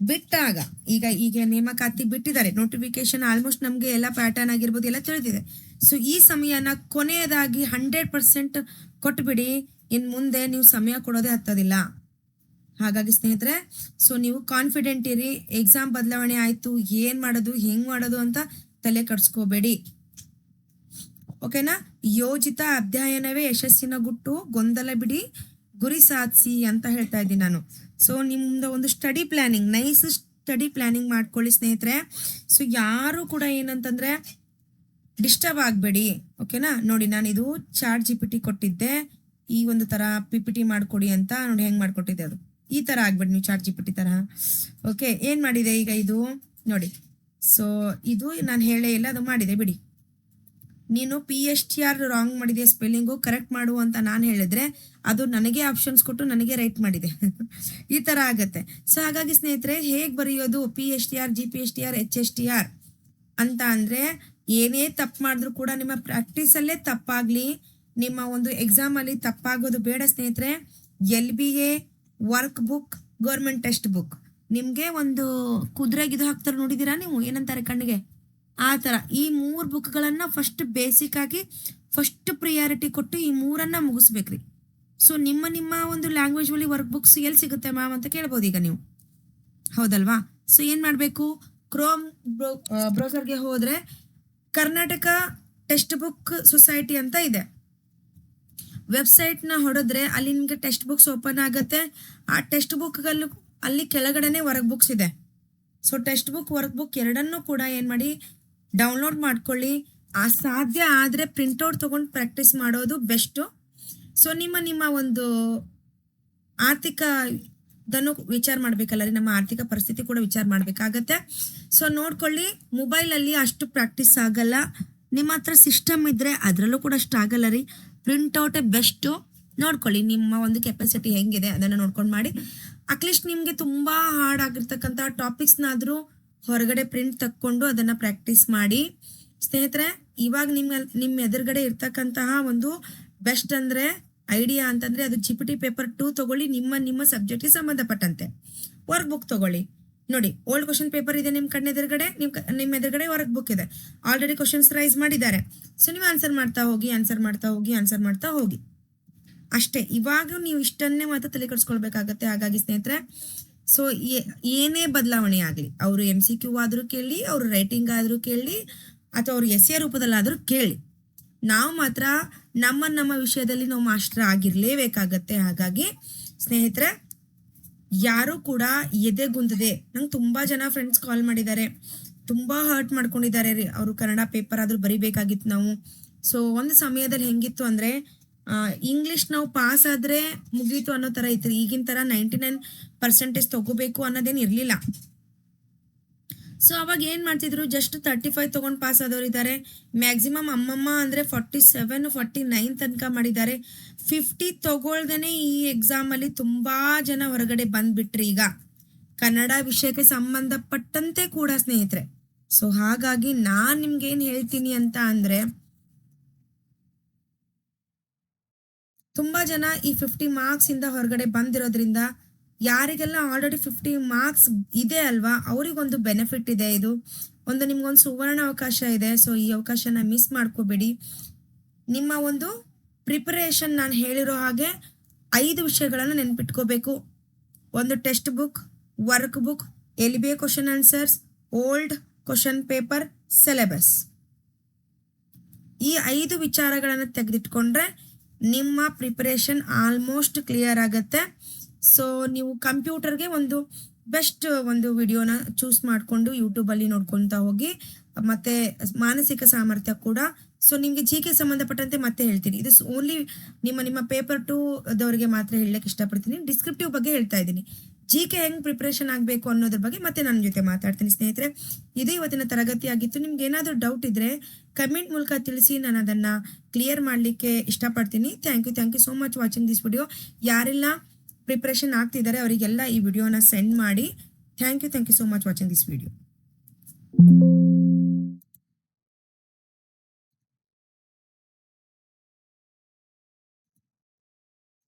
ಬಿಟ್ಟಾಗ ಈಗ ನೇಮಕಾತಿ ಬಿಟ್ಟಿದ್ದಾರೆ, ನೋಟಿಫಿಕೇಶನ್ ಆಲ್ಮೋಸ್ಟ್ ನಮಗೆ ಎಲ್ಲ ಪ್ಯಾಟರ್ನ್ ಆಗಿರ್ಬೋದು ಎಲ್ಲ ತಿಳಿದಿದೆ. ಸೊ ಈ ಸಮಯನ ಕೊನೆಯದಾಗಿ 100% ಕೊಟ್ಬಿಡಿ. ಇನ್ನು ಮುಂದೆ ನೀವು ಸಮಯ ಕೊಡೋದೇ ಹತ್ತೋದಿಲ್ಲ. ಹಾಗಾಗಿ ಸ್ನೇಹಿತರೆ, ಸೊ ನೀವು ಕಾನ್ಫಿಡೆಂಟ್ ಇರಿ. ಎಕ್ಸಾಮ್ ಬದಲಾವಣೆ ಆಯಿತು, ಏನು ಮಾಡೋದು ಹೆಂಗೆ ಮಾಡೋದು ಅಂತ ತಲೆ ಕೆಡಿಸ್ಕೋಬೇಡಿ, ಓಕೆನಾ. ಯೋಜಿತ ಅಧ್ಯಯನವೇ ಯಶಸ್ಸಿನ ಗುಟ್ಟು, ಗೊಂದಲ ಬಿಡಿ, ಗುರಿ ಸಾಧಿಸಿ ಅಂತ ಹೇಳ್ತಾ ಇದ್ದೀನಿ ನಾನು. ಸೊ ನಿಮ್ದು ಒಂದು study planning, nice study planning ಮಾಡ್ಕೊಳ್ಳಿ ಸ್ನೇಹಿತರೆ. ಸೊ ಯಾರು ಕೂಡ ಏನಂತಂದರೆ ಡಿಸ್ಟರ್ಬ್ ಆಗಬೇಡಿ, ಓಕೆನಾ. ನೋಡಿ, ನಾನಿದು ChatGPT ಕೊಟ್ಟಿದ್ದೆ, ಈ ಒಂದು ಥರ PPT ಮಾಡಿಕೊಡಿ ಅಂತ. ನೋಡಿ ಹೆಂಗೆ ಮಾಡಿಕೊಟ್ಟಿದ್ದೆ, ಅದು ಈ ಥರ ಆಗ್ಬೇಡಿ ನೀವು ChatGPT ಥರ. ಓಕೆ, ಏನು ಮಾಡಿದೆ ಈಗ ಇದು ನೋಡಿ. ಸೊ ಇದು ನಾನು ಹೇಳೇ ಇಲ್ಲ, ಅದು ಮಾಡಿದೆ ಬಿಡಿ. ನೀನು PSTR ರಾಂಗ್ ಮಾಡಿದೆ, ಸ್ಪೆಲ್ಲಿಂಗು ಕರೆಕ್ಟ್ ಮಾಡು ಅಂತ ನಾನು ಹೇಳಿದ್ರೆ ಅದು ನನಗೆ ಆಪ್ಷನ್ಸ್ ಕೊಟ್ಟು ನನಗೆ ರೈಟ್ ಮಾಡಿದೆ. ಈ ಥರ ಆಗುತ್ತೆ. ಸೊ ಹಾಗಾಗಿ ಸ್ನೇಹಿತರೆ, ಹೇಗೆ ಬರೆಯೋದು PSTR, GPSTR, HSTR ಅಂತ ಅಂದರೆ, ಏನೇ ತಪ್ಪು ಮಾಡಿದ್ರು ಕೂಡ ನಿಮ್ಮ ಪ್ರಾಕ್ಟೀಸಲ್ಲೇ ತಪ್ಪಾಗಲಿ, ನಿಮ್ಮ ಒಂದು ಎಕ್ಸಾಮಲ್ಲಿ ತಪ್ಪಾಗೋದು ಬೇಡ ಸ್ನೇಹಿತರೆ. LBA work book, government text book, ನಿಮಗೆ ಒಂದು ಕುದುರೆಗಿದು ಹಾಕ್ತಾರೆ ನೋಡಿದ್ದೀರಾ ನೀವು, ಏನಂತಾರೆ ಕಣ್ಣಿಗೆ, ಆ ಥರ ಈ 3 ಬುಕ್ಗಳನ್ನು ಫಸ್ಟ್ ಬೇಸಿಕ್ ಆಗಿ ಫಸ್ಟ್ ಪ್ರಿಯಾರಿಟಿ ಕೊಟ್ಟು ಈ 3ಅನ್ನು ಮುಗಿಸ್ಬೇಕ್ರಿ. ಸೊ ನಿಮ್ಮ ಒಂದು ಲ್ಯಾಂಗ್ವೇಜ್ ಅಲ್ಲಿ ವರ್ಕ್ ಬುಕ್ಸ್ ಎಲ್ಲಿ ಸಿಗುತ್ತೆ ಮ್ಯಾಮ್ ಅಂತ ಕೇಳ್ಬೋದು ಈಗ ನೀವು, ಹೌದಲ್ವಾ. ಸೊ ಏನು ಮಾಡಬೇಕು, ಕ್ರೋಮ್ ಬ್ರೌಸರ್ಗೆ ಹೋದರೆ ಕರ್ನಾಟಕ ಟೆಕ್ಸ್ಟ್ ಬುಕ್ ಸೊಸೈಟಿ ಅಂತ ಇದೆ, ವೆಬ್ಸೈಟ್ನ ಹೊಡೆದ್ರೆ ಅಲ್ಲಿ ನಿಮಗೆ ಟೆಕ್ಸ್ಟ್ ಬುಕ್ಸ್ ಓಪನ್ ಆಗುತ್ತೆ. ಆ ಟೆಕ್ಸ್ಟ್ ಬುಕ್ಗಲ್ಲೂ ಅಲ್ಲಿ ಕೆಳಗಡೆನೆ ವರ್ಕ್ ಬುಕ್ಸ್ ಇದೆ. So text book, work book ಎರಡನ್ನೂ ಕೂಡ ಏನು ಮಾಡಿ, ಡೌನ್ಲೋಡ್ ಮಾಡ್ಕೊಳ್ಳಿ. ಸಾಧ್ಯ ಆದರೆ ಪ್ರಿಂಟೌಟ್ ತೊಗೊಂಡು ಪ್ರಾಕ್ಟೀಸ್ ಮಾಡೋದು ಬೆಸ್ಟು. ಸೊ ನಿಮ್ಮ ಒಂದು ಆರ್ಥಿಕದನ್ನು ವಿಚಾರ ಮಾಡಬೇಕಲ್ಲ ರೀ, ನಮ್ಮ ಆರ್ಥಿಕ ಪರಿಸ್ಥಿತಿ ಕೂಡ ವಿಚಾರ ಮಾಡಬೇಕಾಗತ್ತೆ. ಸೊ ನೋಡ್ಕೊಳ್ಳಿ, ಮೊಬೈಲಲ್ಲಿ ಅಷ್ಟು ಪ್ರಾಕ್ಟೀಸ್ ಆಗಲ್ಲ. ನಿಮ್ಮ ಹತ್ರ ಸಿಸ್ಟಮ್ ಇದ್ದರೆ ಅದರಲ್ಲೂ ಕೂಡ ಅಷ್ಟು ಆಗಲ್ಲ ರೀ. ಪ್ರಿಂಟೌಟೇ ಬೆಸ್ಟು. ನೋಡ್ಕೊಳ್ಳಿ ನಿಮ್ಮ ಒಂದು ಕೆಪಾಸಿಟಿ ಹೆಂಗಿದೆ ಅದನ್ನು ನೋಡ್ಕೊಂಡು ಮಾಡಿ. ಅಟ್ಲೀಸ್ಟ್ ನಿಮಗೆ ತುಂಬ ಹಾರ್ಡ್ ಆಗಿರ್ತಕ್ಕಂಥ ಟಾಪಿಕ್ಸ್ನಾದರೂ ಹೊರಗಡೆ ಪ್ರಿಂಟ್ ತಕ್ಕೊಂಡು ಅದನ್ನು ಪ್ರಾಕ್ಟೀಸ್ ಮಾಡಿ ಸ್ನೇಹಿತರೆ. ಇವಾಗ ನಿಮ್ಮ ಎದುರುಗಡೆ ಇರ್ತಕ್ಕಂತಹ ಒಂದು ಬೆಸ್ಟ್ ಅಂದರೆ ಐಡಿಯಾ ಅಂತಂದರೆ ಅದು GPT ಪೇಪರ್ 2 ತೊಗೊಳ್ಳಿ. ನಿಮ್ಮ ಸಬ್ಜೆಕ್ಟಿಗೆ ಸಂಬಂಧಪಟ್ಟಂತೆ ವರ್ಕ್ ಬುಕ್ ತೊಗೊಳ್ಳಿ. ನೋಡಿ, ಓಲ್ಡ್ ಕ್ವಶನ್ ಪೇಪರ್ ಇದೆ ನಿಮ್ಮ ಕಣ್ಣೆದುರುಗಡೆ, ನಿಮ್ಮ ಎದುರುಗಡೆ ವರ್ಕ್ ಬುಕ್ ಇದೆ. ಆಲ್ರೆಡಿ ಕ್ವಶನ್ಸ್ ರೈಸ್ ಮಾಡಿದ್ದಾರೆ. ಸೊ ನೀವು ಆನ್ಸರ್ ಮಾಡ್ತಾ ಹೋಗಿ ಅಷ್ಟೇ. ಇವಾಗ ನೀವು ಇಷ್ಟನ್ನೇ ಮಾತ್ರ ತಲೆ ಕೆಡಿಸ್ಕೊಳ್ಬೇಕಾಗತ್ತೆ. ಹಾಗಾಗಿ ಸ್ನೇಹಿತರೆ, ಸೊ ಏನೇ ಬದಲಾವಣೆ ಆಗಲಿ, ಅವರು MCQ ಆದರೂ ಕೇಳಿ, ಅವರು ರೈಟಿಂಗ್ ಆದರೂ ಕೇಳಿ, ಅಥವಾ ಅವರು essay ರೂಪದಲ್ಲಾದರೂ ಕೇಳಿ, ನಾವು ಮಾತ್ರ ನಮ್ಮ ವಿಷಯದಲ್ಲಿ ನಾವು ಮಾಸ್ಟರ್ ಆಗಿರಲೇಬೇಕಾಗತ್ತೆ. ಹಾಗಾಗಿ ಸ್ನೇಹಿತರೆ, ಯಾರೂ ಕೂಡ ಎದೆಗುಂದದೆ, ನಂಗೆ ತುಂಬ ಜನ ಫ್ರೆಂಡ್ಸ್ ಕಾಲ್ ಮಾಡಿದ್ದಾರೆ, ತುಂಬ ಹರ್ಟ್ ಮಾಡ್ಕೊಂಡಿದ್ದಾರೆ ರೀ. ಅವರು ಕನ್ನಡ ಪೇಪರ್ ಆದರೂ ಬರಿಬೇಕಾಗಿತ್ತು ನಾವು. ಸೊ ಒಂದು ಸಮಯದಲ್ಲಿ ಹೆಂಗಿತ್ತು ಅಂದರೆ, ಇಂಗ್ಲೀಷ್ ನಾವು ಪಾಸ್ ಆದರೆ ಮುಗೀತು ಅನ್ನೋ ಥರ ಇತ್ತು. ಈಗಿನ ಥರ 99% ತಗೋಬೇಕು ಅನ್ನೋದೇನು ಇರಲಿಲ್ಲ. ಸೊ ಅವಾಗ ಏನು ಮಾಡ್ತಿದ್ರು, ಜಸ್ಟ್ 35 ತೊಗೊಂಡು ಪಾಸ್ ಆದವ್ರು ಇದ್ದಾರೆ. ಮ್ಯಾಕ್ಸಿಮಮ್ ಅಮ್ಮಮ್ಮ ಅಂದರೆ 47, 49 ತನಕ ಮಾಡಿದ್ದಾರೆ. 50 ತಗೊಳ್ದೇ ಈ ಎಕ್ಸಾಮಲ್ಲಿ ತುಂಬ ಜನ ಹೊರಗಡೆ ಬಂದ್ಬಿಟ್ರಿ ಈಗ, ಕನ್ನಡ ವಿಷಯಕ್ಕೆ ಸಂಬಂಧಪಟ್ಟಂತೆ ಕೂಡ ಸ್ನೇಹಿತರೆ. ಸೊ ಹಾಗಾಗಿ ನಾನು ನಿಮ್ಗೇನು ಹೇಳ್ತೀನಿ ಅಂತ ಅಂದರೆ, ತುಂಬ ಜನ ಈ 50 ಮಾರ್ಕ್ಸಿಂದ ಹೊರಗಡೆ ಬಂದಿರೋದ್ರಿಂದ ಯಾರಿಗೆಲ್ಲ ಆಲ್ರೆಡಿ 50 ಮಾರ್ಕ್ಸ್ ಇದೆ ಅಲ್ವಾ, ಅವರಿಗೊಂದು ಬೆನಿಫಿಟ್ ಇದೆ. ಇದು ಒಂದು ನಿಮ್ಗೊಂದು ಸುವರ್ಣ ಅವಕಾಶ ಇದೆ. ಸೊ ಈ ಅವಕಾಶನ ಮಿಸ್ ಮಾಡ್ಕೋಬೇಡಿ. ನಿಮ್ಮ ಒಂದು ಪ್ರಿಪರೇಷನ್ ನಾನು ಹೇಳಿರೋ ಹಾಗೆ 5 ವಿಷಯಗಳನ್ನು ನೆನ್ಪಿಟ್ಕೋಬೇಕು. ಒಂದು text book, work book, LBA question answers, old question paper, syllabus. ಈ 5 ವಿಚಾರಗಳನ್ನು ತೆಗೆದಿಟ್ಕೊಂಡ್ರೆ ನಿಮ್ಮ ಪ್ರಿಪರೇಷನ್ ಆಲ್ಮೋಸ್ಟ್ ಕ್ಲಿಯರ್ ಆಗುತ್ತೆ. ಸೊ ನೀವು ಕಂಪ್ಯೂಟರ್ಗೆ ಒಂದು ಬೆಸ್ಟ್ ಒಂದು ವಿಡಿಯೋನ ಚೂಸ್ ಮಾಡಿಕೊಂಡು ಯೂಟ್ಯೂಬಲ್ಲಿ ನೋಡ್ಕೊತಾ ಹೋಗಿ. ಮತ್ತು ಮಾನಸಿಕ ಸಾಮರ್ಥ್ಯ ಕೂಡ. ಸೊ ನಿಮಗೆ ಜಿ ಕೆ ಸಂಬಂಧಪಟ್ಟಂತೆ ಮತ್ತೆ ಹೇಳ್ತೀನಿ. ಇದು ಓನ್ಲಿ ನಿಮ್ಮ ಪೇಪರ್ 2 ದವರಿಗೆ ಮಾತ್ರ ಹೇಳಕ್ಕೆ ಇಷ್ಟಪಡ್ತೀನಿ. ಡಿಸ್ಕ್ರಿಪ್ಟಿವ್ ಬಗ್ಗೆ ಹೇಳ್ತಾ ಇದ್ದೀನಿ. ಜಿ ಕೆ ಹೆಂಗೆ ಪ್ರಿಪ್ರೇಷನ್ ಆಗಬೇಕು ಅನ್ನೋದ್ರ ಬಗ್ಗೆ ಮತ್ತೆ ನನ್ನ ಜೊತೆ ಮಾತಾಡ್ತೀನಿ ಸ್ನೇಹಿತರೆ. ಇದು ಇವತ್ತಿನ ತರಗತಿ ಆಗಿತ್ತು. ನಿಮ್ಗೆ ಏನಾದರೂ ಡೌಟ್ ಇದ್ದರೆ ಕಮೆಂಟ್ ಮೂಲಕ ತಿಳಿಸಿ, ನಾನು ಅದನ್ನು ಕ್ಲಿಯರ್ ಮಾಡಲಿಕ್ಕೆ ಇಷ್ಟಪಡ್ತೀನಿ. Thank you so much watching this video. ಯಾರೆಲ್ಲ ಪ್ರಿಪ್ರೇಷನ್ ಆಗ್ತಿದ್ದಾರೆ ಅವರಿಗೆಲ್ಲ ಈ ವಿಡಿಯೋನ ಸೆಂಡ್ ಮಾಡಿ. Thank you so much watching this video.